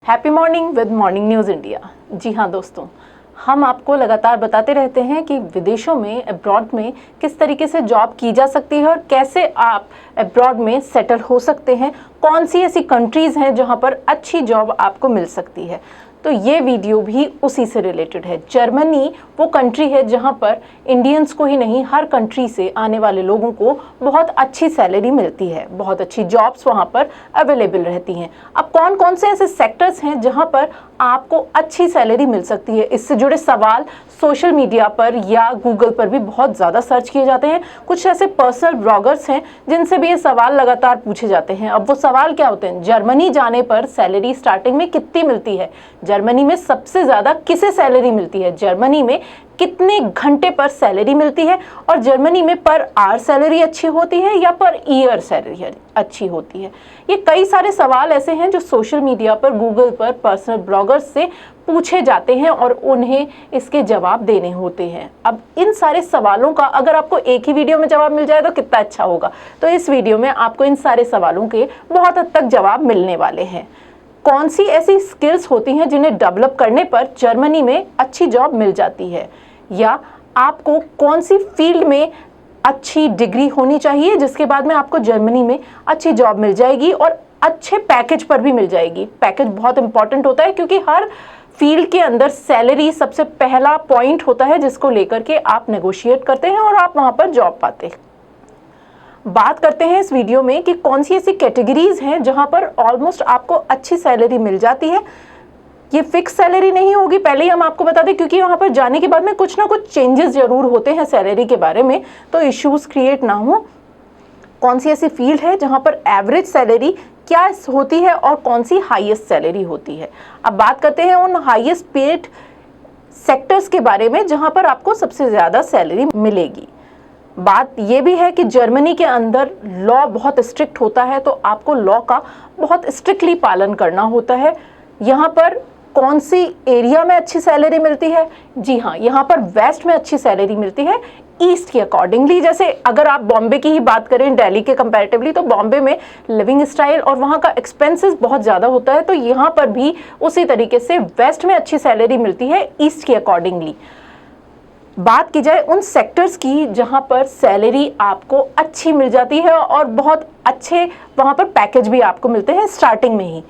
Happy morning with morning news India. जी हाँ दोस्तों, हम आपको लगातार बताते रहते हैं कि विदेशों में अब्रॉड में किस तरीके से जॉब की जा सकती है और कैसे आप अब्रॉड में सेटल हो सकते हैं, कौन सी ऐसी कंट्रीज़ हैं जहां पर अच्छी जॉब आपको मिल सकती है। तो ये वीडियो भी उसी से रिलेटेड है। जर्मनी वो कंट्री है जहां पर इंडियंस को ही नहीं, हर कंट्री से आने वाले लोगों को बहुत अच्छी सैलरी मिलती है, बहुत अच्छी जॉब्स वहां पर अवेलेबल रहती हैं। अब कौन कौन से ऐसे सेक्टर्स हैं जहां पर आपको अच्छी सैलरी मिल सकती है, इससे जुड़े सवाल सोशल मीडिया पर या गूगल पर भी बहुत ज़्यादा सर्च किए जाते हैं। कुछ ऐसे पर्सनल ब्लॉगर्स हैं जिनसे भी ये सवाल लगातार पूछे जाते हैं। अब वो सवाल क्या होते हैं? जर्मनी जाने पर सैलरी स्टार्टिंग में कितनी मिलती है? जर्मनी में सबसे ज़्यादा किसे सैलरी मिलती है? जर्मनी में कितने घंटे पर सैलरी मिलती है? और जर्मनी में पर आवर सैलरी अच्छी होती है या पर ईयर सैलरी अच्छी होती है? ये कई सारे सवाल ऐसे हैं जो सोशल मीडिया पर, गूगल पर पर्सनल ब्लॉगर्स से पूछे जाते हैं और उन्हें इसके जवाब देने होते हैं। अब इन सारे सवालों का अगर आपको एक ही वीडियो में जवाब मिल जाए तो कितना अच्छा होगा। तो इस वीडियो में आपको इन सारे सवालों के बहुत हद तक जवाब मिलने वाले हैं। कौन सी ऐसी स्किल्स होती हैं जिन्हें डेवलप करने पर जर्मनी में अच्छी जॉब मिल जाती है, या आपको कौन सी फील्ड में अच्छी डिग्री होनी चाहिए जिसके बाद में आपको जर्मनी में अच्छी जॉब मिल जाएगी और अच्छे पैकेज पर भी मिल जाएगी। पैकेज बहुत इंपॉर्टेंट होता है क्योंकि हर फील्ड के अंदर सैलरी सबसे पहला पॉइंट होता है जिसको लेकर के आप नेगोशिएट करते हैं और आप वहां पर जॉब पाते हैं। बात करते हैं इस वीडियो में कि कौन सी ऐसी कैटेगरीज हैं जहां पर ऑलमोस्ट आपको अच्छी सैलरी मिल जाती है। ये फिक्स सैलरी नहीं होगी, पहले ही हम आपको बता दें, क्योंकि वहां पर जाने के बाद में कुछ ना कुछ चेंजेस जरूर होते हैं सैलरी के बारे में, तो इश्यूज क्रिएट ना हो। कौन सी ऐसी फील्ड है जहां पर एवरेज सैलरी क्या होती है और कौन सी हाईएस्ट सैलरी होती है। अब बात करते हैं उन हाईएस्ट पेड सेक्टर्स के बारे में जहां पर आपको सबसे ज़्यादा सैलरी मिलेगी। बात यह भी है कि जर्मनी के अंदर लॉ बहुत स्ट्रिक्ट होता है, तो आपको लॉ का बहुत स्ट्रिक्टली पालन करना होता है। यहाँ पर कौन सी एरिया में अच्छी सैलरी मिलती है? जी हाँ, यहाँ पर वेस्ट में अच्छी सैलरी मिलती है, ईस्ट के अकॉर्डिंगली। जैसे अगर आप बॉम्बे की ही बात करें दिल्ली के कंपैरेटिवली, तो बॉम्बे में लिविंग स्टाइल और वहाँ का एक्सपेंसेस बहुत ज़्यादा होता है, तो यहाँ पर भी उसी तरीके से वेस्ट में अच्छी सैलरी मिलती है ईस्ट के अकॉर्डिंगली। बात की जाए उन सेक्टर्स की जहां पर सैलरी आपको अच्छी मिल जाती है और बहुत अच्छे वहां पर पैकेज भी आपको मिलते हैं स्टार्टिंग में ही।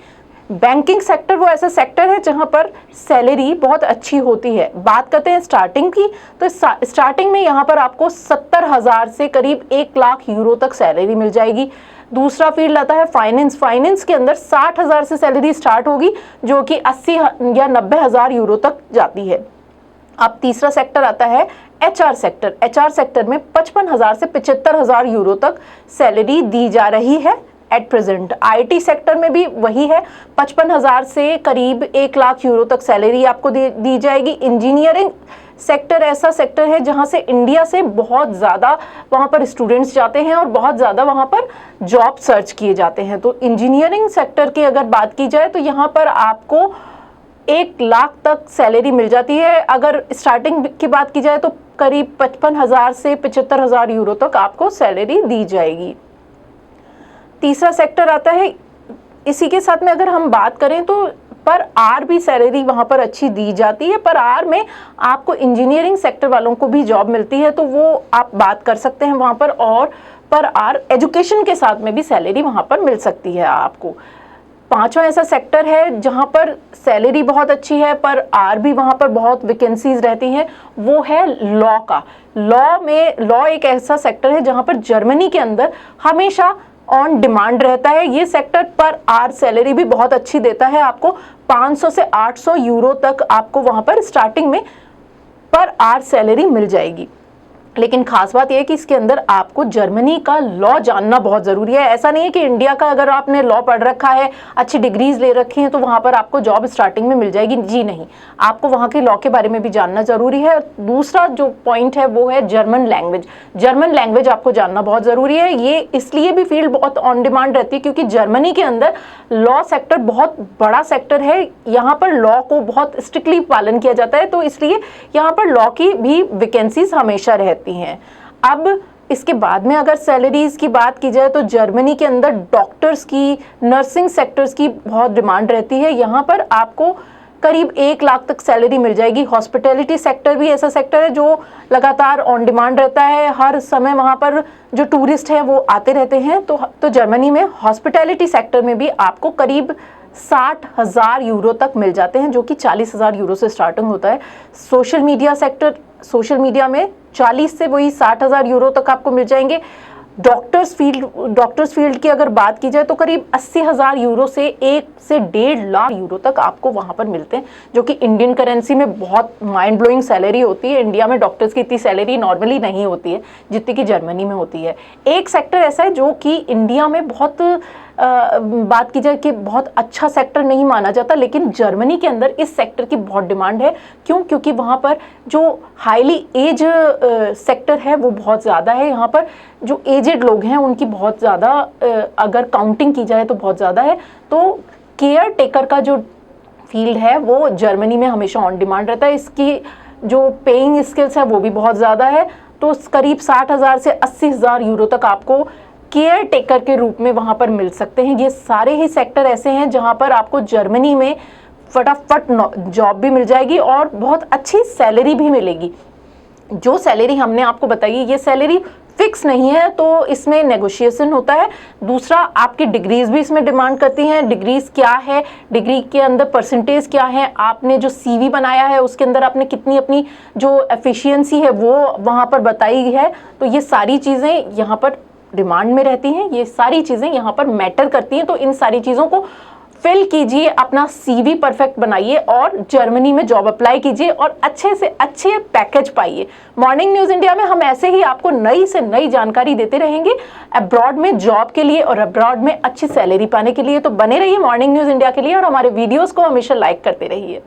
बैंकिंग सेक्टर वो ऐसा सेक्टर है जहां पर सैलरी बहुत अच्छी होती है। बात करते हैं स्टार्टिंग की, तो स्टार्टिंग में यहाँ पर आपको 70,000 से करीब 1 लाख यूरो तक सैलरी मिल जाएगी। दूसरा फील्ड आता है फाइनेंस। फाइनेंस के अंदर 60,000 से सैलरी स्टार्ट होगी, जो कि 80 या 90,000 यूरो तक जाती है। अब तीसरा सेक्टर आता है एचआर सेक्टर। एचआर सेक्टर में 55,000 से 75,000 यूरो तक सैलरी दी जा रही है एट प्रेजेंट। आईटी सेक्टर में भी वही है, 55,000 से करीब 1 लाख यूरो तक सैलरी आपको दी जाएगी। इंजीनियरिंग सेक्टर ऐसा सेक्टर है जहां से इंडिया से बहुत ज़्यादा वहां पर स्टूडेंट्स जाते हैं और बहुत ज़्यादा वहां पर जॉब सर्च किए जाते हैं। तो इंजीनियरिंग सेक्टर की अगर बात की जाए तो यहाँ पर आपको 1 लाख तक सैलरी मिल जाती है। अगर स्टार्टिंग की बात की जाए तो करीब 55,000 से 75,000 यूरो तक आपको सैलरी दी जाएगी। तीसरा सेक्टर आता है, इसी के साथ में अगर हम बात करें तो पर आर भी सैलरी वहाँ पर अच्छी दी जाती है। पर आर में आपको इंजीनियरिंग सेक्टर वालों को भी जॉब मिलती है, तो वो आप बात कर सकते हैं वहाँ पर। और पर आर एजुकेशन के साथ में भी सैलरी वहाँ पर मिल सकती है आपको। पांचवा ऐसा सेक्टर है जहां पर सैलरी बहुत अच्छी है पर आर भी वहां पर बहुत वैकेंसीज रहती हैं, वो है लॉ का। लॉ एक ऐसा सेक्टर है जहां पर जर्मनी के अंदर हमेशा ऑन डिमांड रहता है। ये सेक्टर पर आर सैलरी भी बहुत अच्छी देता है, आपको 500 से 800 यूरो तक आपको वहां पर स्टार्टिंग में पर आर सैलरी मिल जाएगी। लेकिन खास बात यह है कि इसके अंदर आपको जर्मनी का लॉ जानना बहुत ज़रूरी है। ऐसा नहीं है कि इंडिया का अगर आपने लॉ पढ़ रखा है, अच्छी डिग्रीज ले रखी हैं, तो वहाँ पर आपको जॉब स्टार्टिंग में मिल जाएगी। जी नहीं, आपको वहाँ के लॉ के बारे में भी जानना ज़रूरी है। दूसरा जो पॉइंट है वो है जर्मन लैंग्वेज। जर्मन लैंग्वेज आपको जानना बहुत ज़रूरी है। ये इसलिए भी फील्ड बहुत ऑन डिमांड रहती है क्योंकि जर्मनी के अंदर लॉ सेक्टर बहुत बड़ा सेक्टर है। यहाँ पर लॉ को बहुत स्ट्रिक्टली पालन किया जाता है, तो इसलिए यहाँ पर लॉ की भी वैकेंसीज हमेशा रहती हैं। अब इसके बाद में अगर सैलरीज की बात की जाए तो जर्मनी के अंदर डॉक्टर्स की, नर्सिंग सेक्टर्स की बहुत डिमांड रहती है। यहाँ पर आपको करीब 1 लाख तक सैलरी मिल जाएगी। हॉस्पिटैलिटी सेक्टर भी ऐसा सेक्टर है जो लगातार ऑन डिमांड रहता है, हर समय वहाँ पर जो टूरिस्ट हैं वो आते रहते हैं। तो जर्मनी में हॉस्पिटैलिटी सेक्टर में भी आपको करीब 60,000 यूरो तक मिल जाते हैं, जो कि 40,000 यूरो से स्टार्टिंग होता है। Social media sector, social media में 40 से वही 60,000 यूरो तक आपको मिल जाएंगे। डॉक्टर्स फील्ड की अगर बात की जाए तो करीब 80,000 यूरो से 1 से 1.5 लाख यूरो तक आपको वहाँ पर मिलते हैं, जो कि इंडियन करेंसी में बहुत माइंड ब्लोइंग सैलरी होती है। इंडिया में डॉक्टर्स की इतनी सैलरी नॉर्मली नहीं होती है जितनी कि जर्मनी में होती है। एक सेक्टर ऐसा है जो कि इंडिया में बहुत बात की जाए कि बहुत अच्छा सेक्टर नहीं माना जाता, लेकिन जर्मनी के अंदर इस सेक्टर की बहुत डिमांड है। क्यों? क्योंकि वहाँ पर जो हाईली एज सेक्टर है वो बहुत ज़्यादा है। यहाँ पर जो एजेड लोग हैं उनकी बहुत ज़्यादा, अगर काउंटिंग की जाए तो बहुत ज़्यादा है। तो केयर टेकर का जो फील्ड है वो जर्मनी में हमेशा ऑन डिमांड रहता है। इसकी जो पेइंग स्किल्स है वो भी बहुत ज़्यादा है। तो करीब 60,000 से 80,000 यूरो तक आपको केयर टेकर के रूप में वहाँ पर मिल सकते हैं। ये सारे ही सेक्टर ऐसे हैं जहाँ पर आपको जर्मनी में फटाफट जॉब भी मिल जाएगी और बहुत अच्छी सैलरी भी मिलेगी। जो सैलरी हमने आपको बताई ये सैलरी फिक्स नहीं है, तो इसमें नेगोशिएशन होता है। दूसरा, आपकी डिग्रीज भी इसमें डिमांड करती हैं। डिग्रीज क्या है, डिग्री के अंदर परसेंटेज क्या है, आपने जो सीवी बनाया है उसके अंदर आपने कितनी अपनी जो एफिशिएंसी है वो वहाँ पर बताई है। तो ये सारी चीज़ें यहाँ पर डिमांड में रहती हैं, ये सारी चीज़ें यहाँ पर मैटर करती हैं। तो इन सारी चीज़ों को फिल कीजिए, अपना सीवी परफेक्ट बनाइए और जर्मनी में जॉब अप्लाई कीजिए और अच्छे से अच्छे पैकेज पाइए। मॉर्निंग न्यूज़ इंडिया में हम ऐसे ही आपको नई से नई जानकारी देते रहेंगे अब्रॉड में जॉब के लिए और अब्रॉड में अच्छी सैलरी पाने के लिए। तो बने रहिए मॉर्निंग न्यूज़ इंडिया के लिए और हमारे वीडियोज़ को हमेशा लाइक करते रहिए।